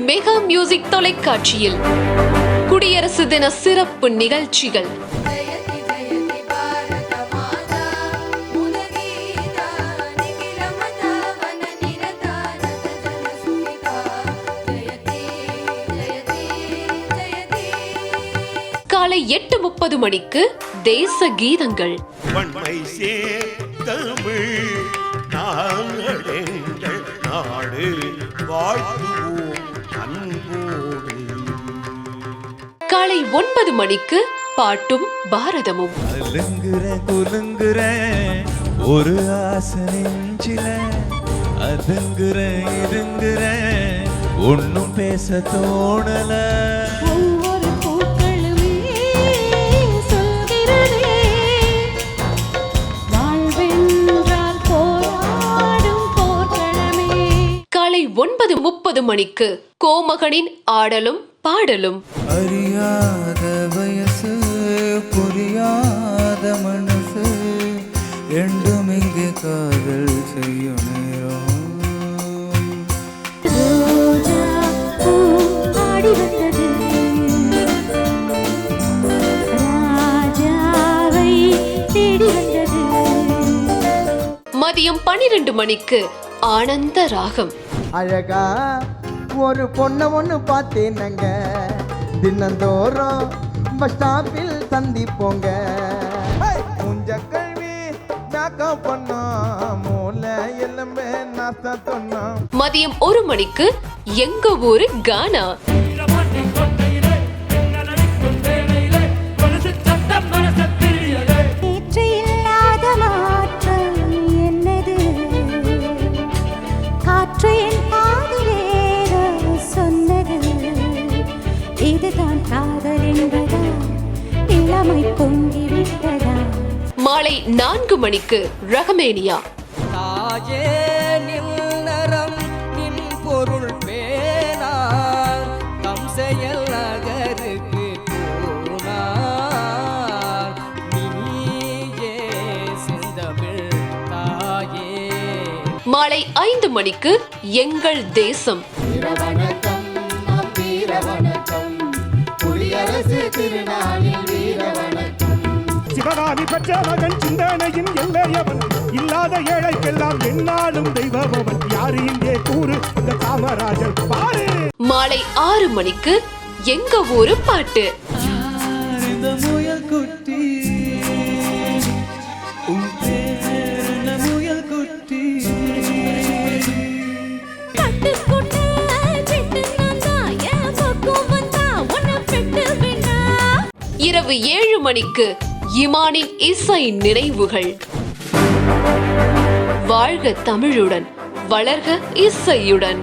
Mega music தொலைக்காட்சியில் குடியரசு தின சிறப்பு நிகழ்ச்சிகள். காலை 8:30 மணிக்கு தேச கீதங்கள். காலை 9 மணிக்கு பாட்டும் பாரதமும். ஒரு ஆசனிஞ்சில அதுங்குற இதுங்குற ஒன்னும் பேச தோணல. காலை 9:30 மணிக்கு கோமகனின் ஆடலும் பாடலும். அறியாத வயசு புரியாத மனசு ரெண்டும் இங்கே காதல் செய்யும் நேரம். மதியம் 12 மணிக்கு ஆனந்த ராகம். அழகா ஒரு பொண்ணை ஒன்று பார்த்தேனங்க, தினந்தோறும் பஸ் ஸ்டாப்பில் சந்திப்போங்க. முஞ்ச கல்வி மேக்கப் பண்ணா மூளை எல்லாமே நாஸ்தா சொன்னா. மதியம் 1 மணிக்கு எங்க ஊரு கானா. மாலை 4 மணிக்கு ரகமேனியா. பொருள் பேனார் தம் செயல் நகருக்கு போனார் நீயே செந்தமிழ் தாயே. மாலை 5 மணிக்கு எங்கள் தேசம். சிவகாமி பெற்ற மகன் சிந்தனையின் எல்லையவன், இல்லாத ஏழைக்கெல்லாம் என்னாலும் தெய்வமவன். யாரு இங்கே கூறு இந்த காமராஜர் பாரு. மாலை 6 மணிக்கு எங்க ஊரு பாட்டு. முயல் குட்டி முயல் குட்டி இரவு 7 மணிக்கு இமானின் இசை நினைவுகள். வாழ்க தமிழுடன், வளர்க இசையுடன்.